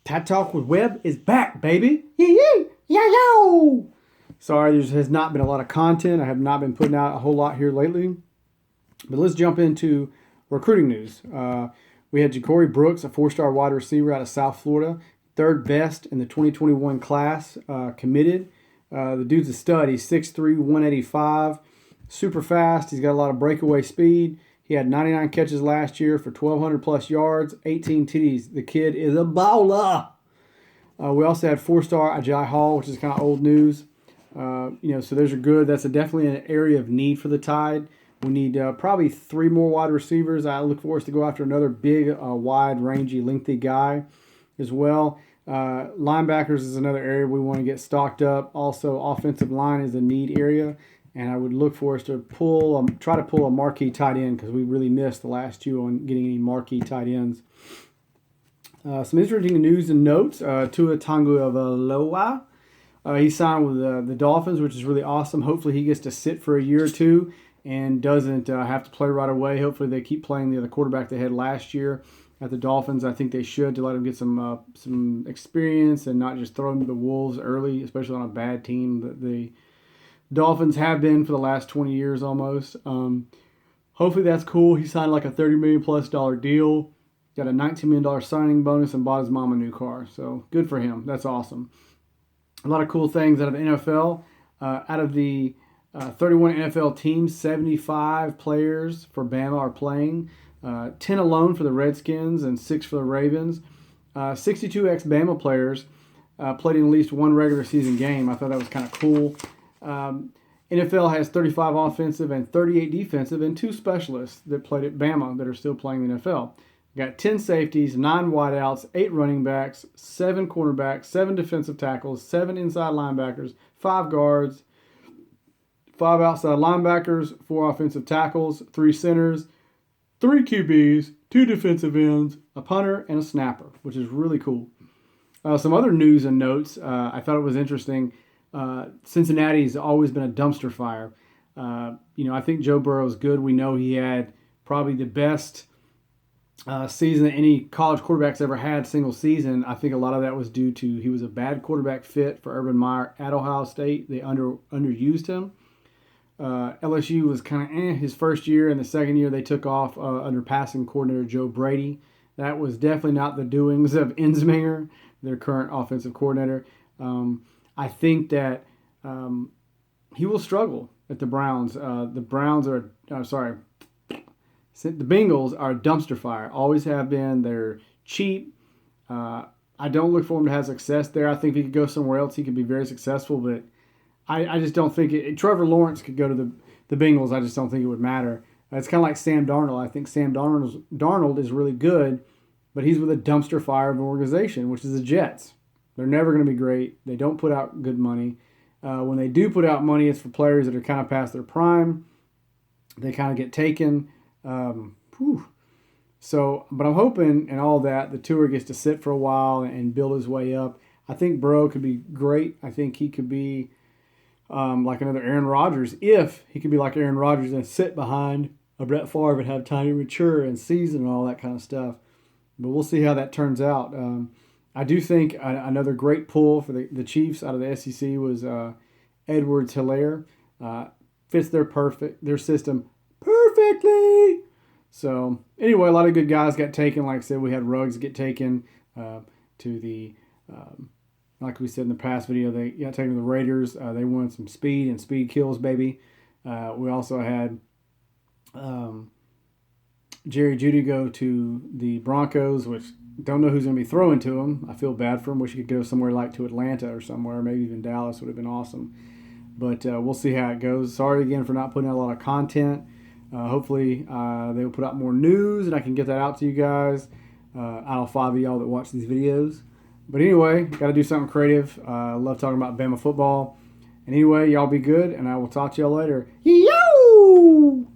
Tat Talk with Webb is back, baby. Yee yee, yeah yo. Sorry, there has not been a lot of content. I have not been putting out a whole lot here lately. But let's jump into recruiting news. We had Ja'Cory Brooks, a four-star wide receiver out of South Florida, third best in the 2021 class, committed. The dude's a stud. He's 6'3", 185, super fast. He's got a lot of breakaway speed. He had 99 catches last year for 1,200 plus yards, 18 TDs. The kid is a baller. We also had four-star Ajay Hall, which is kind of old news. So those are good. That's definitely an area of need for the Tide. We need probably three more wide receivers. I look for us to go after another big, wide, rangy, lengthy guy as well. Linebackers is another area we want to get stocked up. Also, offensive line is a need area. And I would look for us to try to pull a marquee tight end because we really missed the last two on getting any marquee tight ends. Some interesting news and notes. Tua Tagovailoa. He signed with the Dolphins, which is really awesome. Hopefully he gets to sit for a year or two and doesn't have to play right away. Hopefully they keep playing the other quarterback they had last year at the Dolphins. I think they should to let him get some experience and not just throw him to the wolves early, especially on a bad team. The Dolphins have been for the last 20 years almost. Hopefully that's cool. He signed like a $30 million plus deal. Got a $19 million signing bonus and bought his mom a new car. So good for him. That's awesome. A lot of cool things out of the NFL. Out of the 31 NFL teams, 75 players for Bama are playing. 10 alone for the Redskins and 6 for the Ravens. 62 ex-Bama players played in at least one regular season game. I thought that was kind of cool. NFL has 35 offensive and 38 defensive and 2 specialists that played at Bama that are still playing the NFL. Got 10 safeties, 9 wideouts, 8 running backs, 7 cornerbacks, 7 defensive tackles, 7 inside linebackers, 5 guards, 5 outside linebackers, 4 offensive tackles, 3 centers, 3 QBs, 2 defensive ends, a punter, and a snapper, which is really cool. Some other news and notes. I thought it was interesting. Cincinnati's always been a dumpster fire. I think Joe Burrow is good. We know he had probably the best season that any college quarterback's ever had, single season. I think a lot of that was due to he was a bad quarterback fit for Urban Meyer at Ohio State. They underused him. LSU was kind of his first year, and the second year they took off under passing coordinator Joe Brady. That was definitely not the doings of Ensminger, their current offensive coordinator. I think that he will struggle at the Browns. The Bengals are a dumpster fire. Always have been. They're cheap. I don't look for him to have success there. I think if he could go somewhere else, he could be very successful. But I just don't think Trevor Lawrence could go to the Bengals. I just don't think it would matter. It's kind of like Sam Darnold. I think Sam Darnold is really good, but he's with a dumpster fire of an organization, which is the Jets. They're never going to be great. They don't put out good money. When they do put out money, it's for players that are kind of past their prime. They kind of get taken. But I'm hoping and all that the Tua gets to sit for a while and build his way up. I think Burrow could be great. I think he could be like another Aaron Rodgers, if he could be like Aaron Rodgers and sit behind a Brett Favre and have time to mature and season and all that kind of stuff. But we'll see how that turns out. I do think another great pull for the Chiefs out of the SEC was Edwards-Helaire. Fits their system perfectly. So anyway, a lot of good guys got taken. Like I said, we had Ruggs get taken to the, like we said in the past video, they got taken to the Raiders. They wanted some speed, and speed kills, baby. We also had Jerry Jeudy go to the Broncos, which don't know who's going to be throwing to him. I feel bad for him. Wish he could go somewhere like to Atlanta or somewhere. Maybe even Dallas would have been awesome. But we'll see how it goes. Sorry again for not putting out a lot of content. Hopefully they will put out more news and I can get that out to you guys. Out of 5 of y'all that watch these videos. But anyway, got to do something creative. I love talking about Bama football. And anyway, y'all be good, and I will talk to y'all later. Yo!